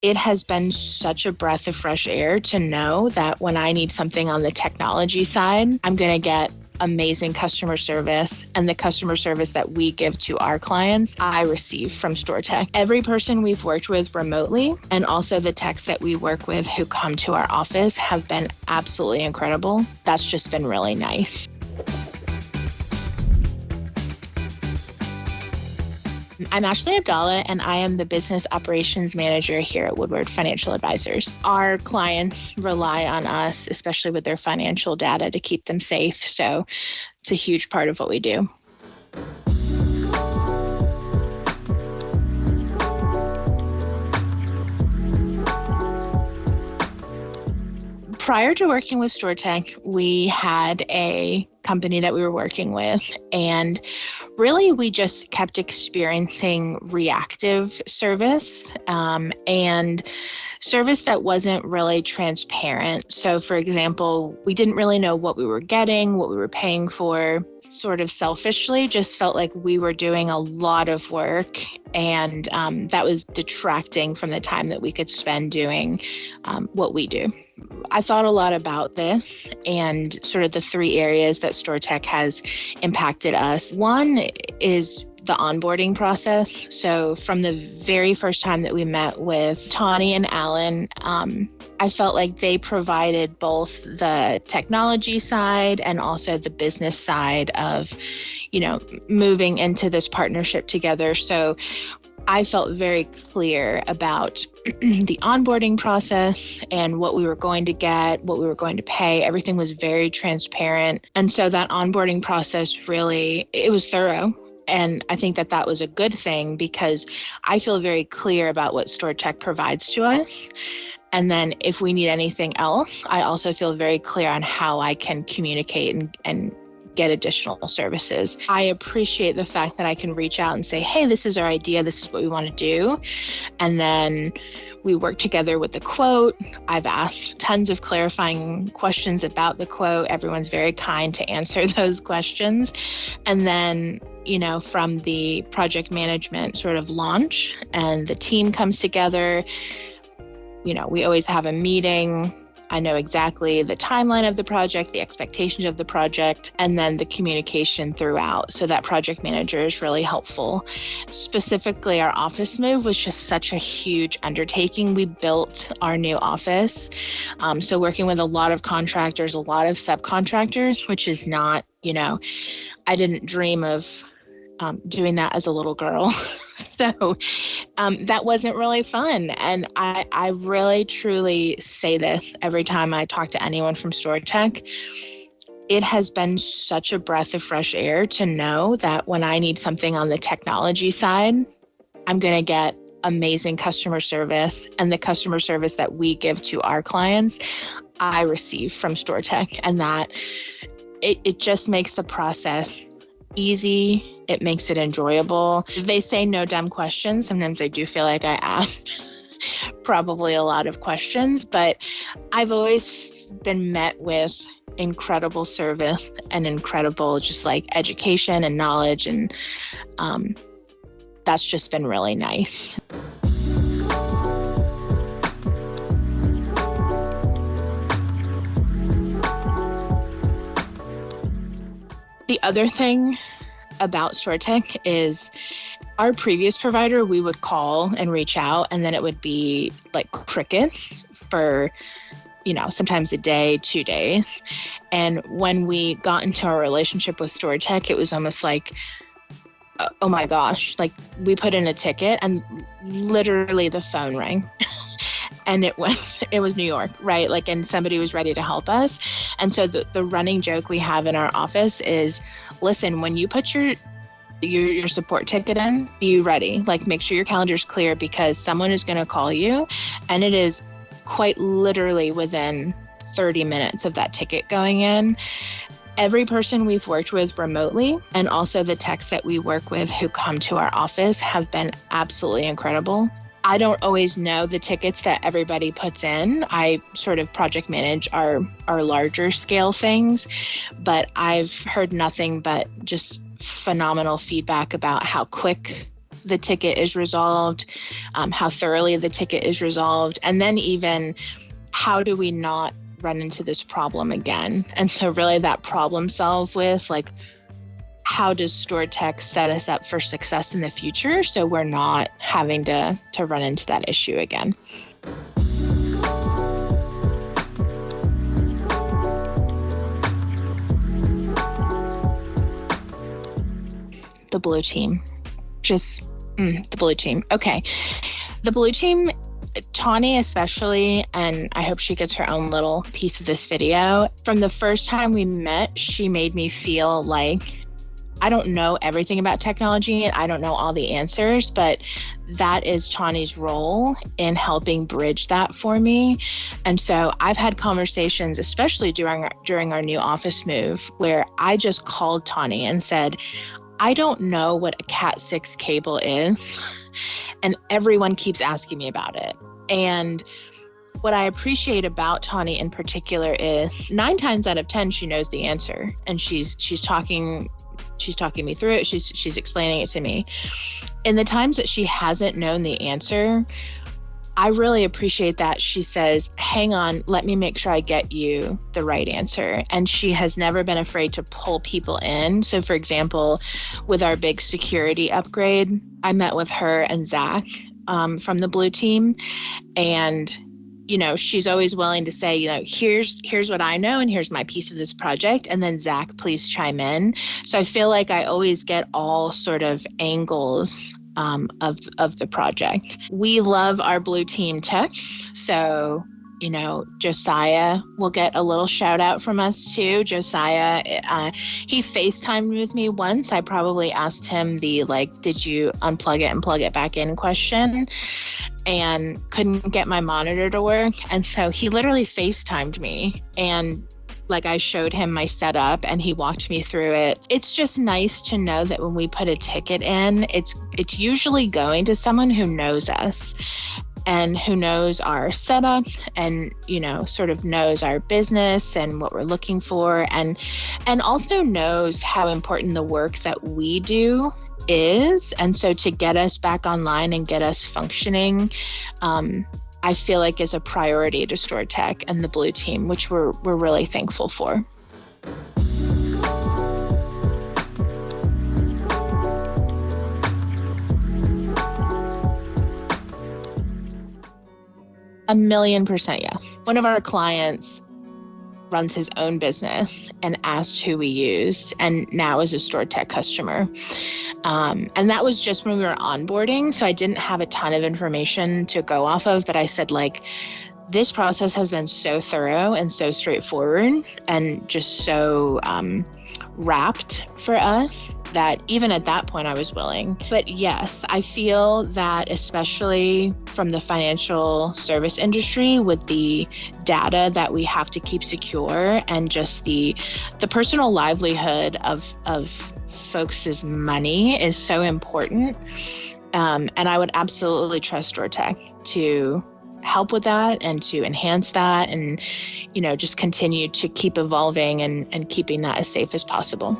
It has been such a breath of fresh air to know that when I need something on the technology side, I'm going to get amazing customer service, and the customer service that we give to our clients, I receive from StoredTech. Every person we've worked with remotely, and also the techs that we work with who come to our office, have been absolutely incredible. That's just been really nice. I'm Ashley Abdallah, and I am the Business Operations Manager here at Woodward Financial Advisors. Our clients rely on us, especially with their financial data, to keep them safe. So it's a huge part of what we do. Prior to working with StoredTech, we had a company that we were working with, and really we just kept experiencing reactive service and service that wasn't really transparent. So for example, we didn't really know what we were getting, what we were paying for. Sort of selfishly, just felt like we were doing a lot of work, and that was detracting from the time that we could spend doing what we do. I thought a lot about this and sort of the three areas that StoredTech has impacted us. One is the onboarding process. So from the very first time that we met with Tawny and Alan, I felt like they provided both the technology side and also the business side of, moving into this partnership together. So I felt very clear about the onboarding process and what we were going to get, what we were going to pay. Everything was very transparent. And so that onboarding process it was thorough. And I think that was a good thing, because I feel very clear about what StoredTech provides to us. And then if we need anything else, I also feel very clear on how I can communicate and get additional services. I appreciate the fact that I can reach out and say, hey, this is our idea, this is what we want to do. And then we work together with the quote. I've asked tons of clarifying questions about the quote. Everyone's very kind to answer those questions. And then, from the project management sort of launch and the team comes together, we always have a meeting. I know exactly the timeline of the project, the expectations of the project, and then the communication throughout. So that project manager is really helpful. Specifically, our office move was just such a huge undertaking. We built our new office. So working with a lot of contractors, a lot of subcontractors, which is not, I didn't dream of doing that as a little girl. So that wasn't really fun. And I really, truly say this every time I talk to anyone from StoredTech. It has been such a breath of fresh air to know that when I need something on the technology side, I'm going to get amazing customer service, and the customer service that we give to our clients, I receive from StoredTech. And that it just makes the process easy. It makes it enjoyable. They say no dumb questions. Sometimes I do feel like I ask probably a lot of questions, but I've always been met with incredible service and incredible just like education and knowledge. And that's just been really nice. The other thing about StoredTech is our previous provider, we would call and reach out, and then it would be like crickets for, sometimes a day, 2 days. And when we got into our relationship with StoredTech, it was almost like, oh my gosh, like we put in a ticket and literally the phone rang. And it was New York, right? Like, and somebody was ready to help us. And so the running joke we have in our office is, listen, when you put your support ticket in, be ready. Like, make sure your calendar's clear, because someone is going to call you. And it is quite literally within 30 minutes of that ticket going in. Every person we've worked with remotely, and also the techs that we work with who come to our office, have been absolutely incredible. I don't always know the tickets that everybody puts in. I sort of project manage our larger scale things, but I've heard nothing but just phenomenal feedback about how quick the ticket is resolved, how thoroughly the ticket is resolved, and then even how do we not run into this problem again? And so really that problem solve with like, how does StoredTech set us up for success in the future so we're not having to run into that issue again? The blue team. The blue team. Okay. The blue team, Tawny especially, and I hope she gets her own little piece of this video. From the first time we met, she made me feel like I don't know everything about technology and I don't know all the answers, but that is Tawny's role in helping bridge that for me. And so I've had conversations, especially during our new office move, where I just called Tawny and said, I don't know what a Cat6 cable is, and everyone keeps asking me about it. And what I appreciate about Tawny in particular is 9 times out of 10, she knows the answer, and she's talking me through it. She's explaining it to me. In the times that she hasn't known the answer, I really appreciate that she says, hang on, let me make sure I get you the right answer. And she has never been afraid to pull people in. So for example, with our big security upgrade, I met with her and Zach from the blue team. And, you know, she's always willing to say, you know, here's what I know and here's my piece of this project. And then Zach, please chime in. So I feel like I always get all sort of angles of the project. We love our blue team techs. So, you know, Josiah will get a little shout out from us too. Josiah, he FaceTimed with me once. I probably asked him the did you unplug it and plug it back in question, and couldn't get my monitor to work. And so he literally FaceTimed me, and I showed him my setup and he walked me through it. It's just nice to know that when we put a ticket in, it's usually going to someone who knows us and who knows our setup and, you know, sort of knows our business and what we're looking for, and also knows how important the work that we do is. And so to get us back online and get us functioning, I feel like is a priority to StoredTech and the blue team, which we're really thankful for. A 1,000,000% yes. One of our clients runs his own business and asked who we used, and now is a StoredTech customer. And that was just when we were onboarding, so I didn't have a ton of information to go off of, but I said, this process has been so thorough and so straightforward and just so wrapped for us that even at that point I was willing. But yes, I feel that especially from the financial service industry, with the data that we have to keep secure and just the personal livelihood of folks' money is so important. And I would absolutely trust StoredTech to help with that and to enhance that and, you know, just continue to keep evolving and keeping that as safe as possible.